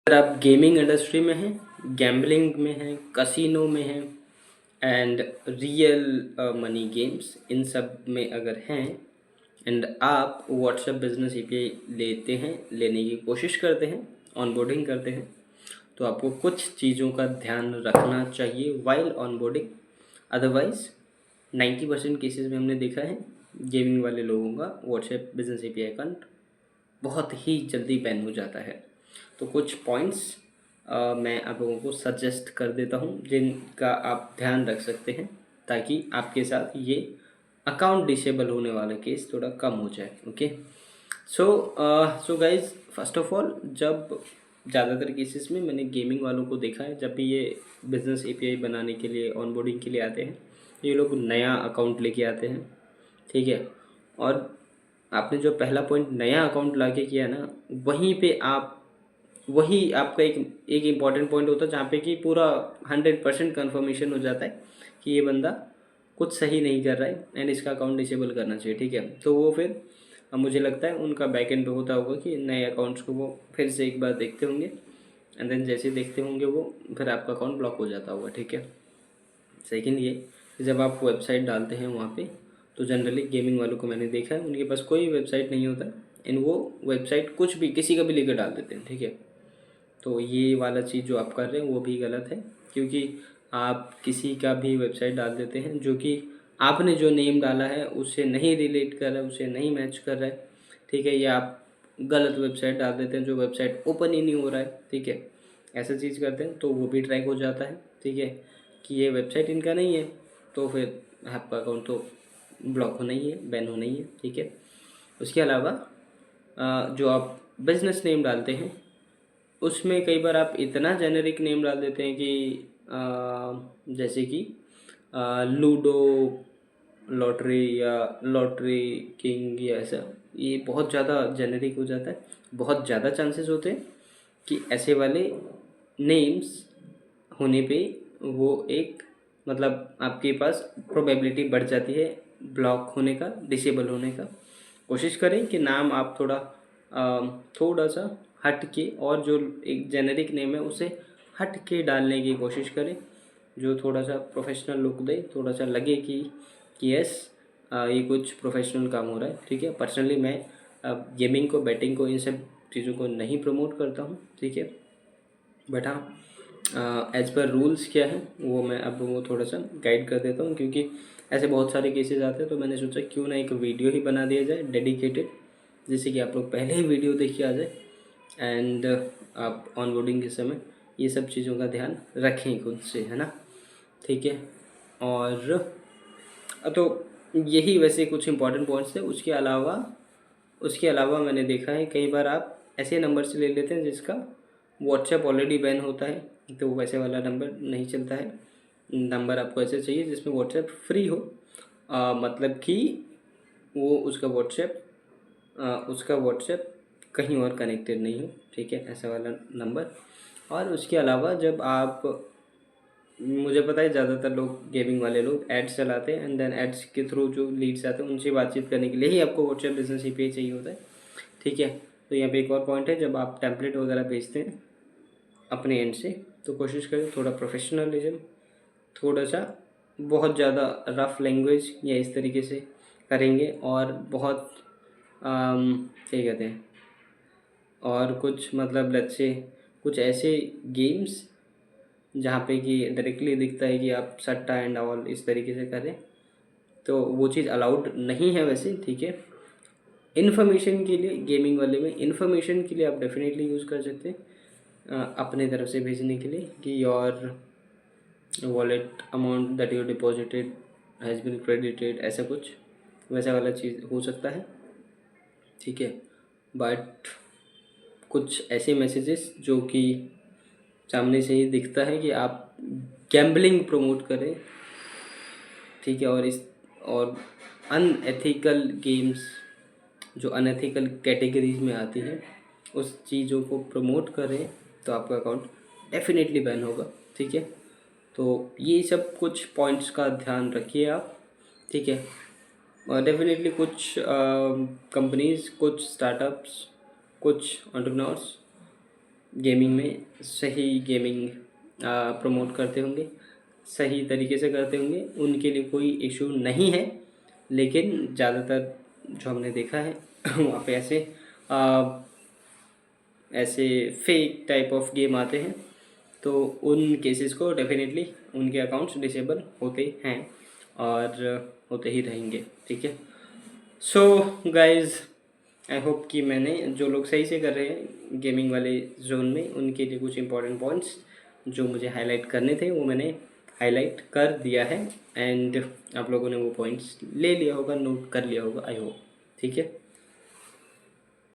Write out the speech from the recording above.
अगर आप gaming industry में हैं, गैम्बलिंग में हैं, कसिनो में हैं एंड रियल मनी गेम्स, इन सब में अगर हैं एंड आप व्हाट्सएप बिजनेस एपीआई लेते हैं, लेने की कोशिश करते हैं, ऑनबोर्डिंग करते हैं, तो आपको कुछ चीज़ों का ध्यान रखना चाहिए वाइल ऑनबोर्डिंग। अदरवाइज 90% केसेस में हमने देखा है गेमिंग वाले लोगों का व्हाट्सएप बिजनेस एपीआई अकाउंट बहुत ही जल्दी बैन हो जाता है। तो कुछ पॉइंट्स मैं आप लोगों को सजेस्ट कर देता हूँ जिनका आप ध्यान रख सकते हैं, ताकि आपके साथ ये अकाउंट डिसेबल होने वाला केस थोड़ा कम हो जाए। Okay, so guys, first of all, जब ज़्यादातर केसेस में मैंने गेमिंग वालों को देखा है, जब भी ये बिज़नेस एपीआई बनाने के लिए, ऑनबोर्डिंग के लिए आते हैं, ये लोग नया अकाउंट लेके आते हैं, ठीक है। और आपने जो पहला पॉइंट नया अकाउंट लाके किया ना, वहीं पे आप, वही आपका एक इम्पॉर्टेंट पॉइंट होता है जहाँ पे कि पूरा 100% कन्फर्मेशन हो जाता है कि ये बंदा कुछ सही नहीं कर रहा है एंड इसका अकाउंट डिसेबल करना चाहिए, ठीक है। तो वो फिर मुझे लगता है उनका बैक एंड पे होता होगा कि नए अकाउंट्स को वो फिर से एक बार देखते होंगे एंड देन जैसे देखते होंगे वो फिर आपका अकाउंट ब्लॉक हो जाता होगा, ठीक है। सेकेंड ये, जब आप वेबसाइट डालते हैं वहाँ पे, तो जनरली गेमिंग वालों को मैंने देखा है उनके पास कोई वेबसाइट नहीं होता एंड वो वेबसाइट कुछ भी किसी का भी लेकर डाल देते हैं, ठीक है। तो ये वाला चीज़ जो आप कर रहे हैं वो भी गलत है, क्योंकि आप किसी का भी वेबसाइट डाल देते हैं जो कि आपने जो नेम डाला है उससे नहीं रिलेट कर रहा है, उससे नहीं मैच कर रहा है, ठीक है। या आप गलत वेबसाइट डाल देते हैं जो वेबसाइट ओपन ही नहीं हो रहा है, ठीक है। ऐसा चीज़ करते हैं तो वो भी ट्रैक हो जाता है, ठीक है, कि ये वेबसाइट इनका नहीं है, तो फिर आपका अकाउंट तो ब्लॉक होना ही है, बैन होना ही है, ठीक है। उसके अलावा जो आप बिजनेस नेम डालते हैं उसमें कई बार आप इतना जेनेरिक नेम डाल देते हैं कि जैसे कि लूडो लॉटरी या लॉटरी किंग या ऐसा, ये बहुत ज़्यादा जेनेरिक हो जाता है। बहुत ज़्यादा चांसेस होते हैं कि ऐसे वाले नेम्स होने पे वो एक, मतलब आपके पास प्रोबेबिलिटी बढ़ जाती है ब्लॉक होने का, डिसेबल होने का। कोशिश करें कि नाम आप थोड़ा सा हट के, और जो एक जेनेरिक नेम है उसे हट के डालने की कोशिश करें, जो थोड़ा सा प्रोफेशनल लुक दे, थोड़ा सा लगे कि यस, ये कुछ प्रोफेशनल काम हो रहा है, ठीक है। पर्सनली मैं गेमिंग को, बैटिंग को, इन सब चीज़ों को नहीं प्रमोट करता हूँ, ठीक है। बट हाँ, एज पर रूल्स क्या है वो मैं अब वो थोड़ा सा गाइड कर देता हूँ, क्योंकि ऐसे बहुत सारे केसेस आते हैं। तो मैंने सोचा क्यों ना एक वीडियो ही बना दिया जाए डेडिकेटेड, जिससे कि आप लोग पहले ही वीडियो देख के आ जाए एंड आप ऑनबोर्डिंग के समय ये सब चीज़ों का ध्यान रखें खुद से, है ना, ठीक है। और तो यही वैसे कुछ इंपॉर्टेंट पॉइंट्स थे। उसके अलावा मैंने देखा है कई बार आप ऐसे नंबर से ले लेते हैं जिसका व्हाट्सएप ऑलरेडी बैन होता है, तो वैसे वाला नंबर नहीं चलता है। नंबर आपको ऐसे चाहिए जिसमें व्हाट्सएप फ्री हो, मतलब कि वो उसका व्हाट्सएप कहीं और कनेक्टेड नहीं हो, ठीक है, ऐसा वाला नंबर। और उसके अलावा जब आप, मुझे पता है ज़्यादातर लोग, गेमिंग वाले लोग एड्स चलाते हैं एंड देन एड्स के थ्रू जो लीड्स आते हैं उनसे बातचीत करने के लिए ही आपको व्हाट्सएप बिजनेस एपीआई चाहिए होता है, ठीक है। तो यहाँ पे एक और पॉइंट है, जब आप टेम्पलेट वगैरह भेजते हैं अपने एंड से, तो कोशिश करें थोड़ा प्रोफेशनलिज्म, थोड़ा सा, बहुत ज़्यादा रफ लैंग्वेज या इस तरीके से करेंगे, और बहुत क्या कहते हैं, और कुछ मतलब लेट्स से कुछ ऐसे गेम्स जहाँ पे कि डायरेक्टली दिखता है कि आप सट्टा एंड ऑल इस तरीके से करें, तो वो चीज़ अलाउड नहीं है वैसे, ठीक है। इन्फॉर्मेशन के लिए, गेमिंग वाले में इन्फॉर्मेशन के लिए आप डेफिनेटली यूज़ कर सकते हैं अपने तरफ से भेजने के लिए कि your wallet amount that you deposited has been credited, ऐसा कुछ वैसा वाला चीज़ हो सकता है, ठीक है। बट कुछ ऐसे मैसेजेस जो कि सामने से ही दिखता है कि आप गैम्बलिंग प्रमोट करें, ठीक है, और अनएथिकल गेम्स जो अनएथिकल कैटेगरीज में आती हैं उस चीज़ों को प्रमोट करें, तो आपका अकाउंट डेफिनेटली बैन होगा, ठीक है। तो ये सब कुछ पॉइंट्स का ध्यान रखिए आप, ठीक है। और डेफिनेटली कुछ कंपनीज, कुछ स्टार्टअप्स, कुछ एंटरप्रेन्योर्स गेमिंग में सही गेमिंग प्रमोट करते होंगे, सही तरीके से करते होंगे, उनके लिए कोई इशू नहीं है। लेकिन ज़्यादातर जो हमने देखा है वहाँ पे ऐसे फेक टाइप ऑफ गेम आते हैं, तो उन केसेस को डेफिनेटली उनके अकाउंट्स डिसेबल होते हैं और होते ही रहेंगे, ठीक है। सो गाइज़, आई होप कि मैंने जो लोग सही से कर रहे हैं गेमिंग वाले जोन में, उनके लिए कुछ इंपॉर्टेंट पॉइंट्स जो मुझे हाईलाइट करने थे वो मैंने हाईलाइट कर दिया है, एंड आप लोगों ने वो पॉइंट्स ले लिया होगा, नोट कर लिया होगा, आई होप, ठीक है।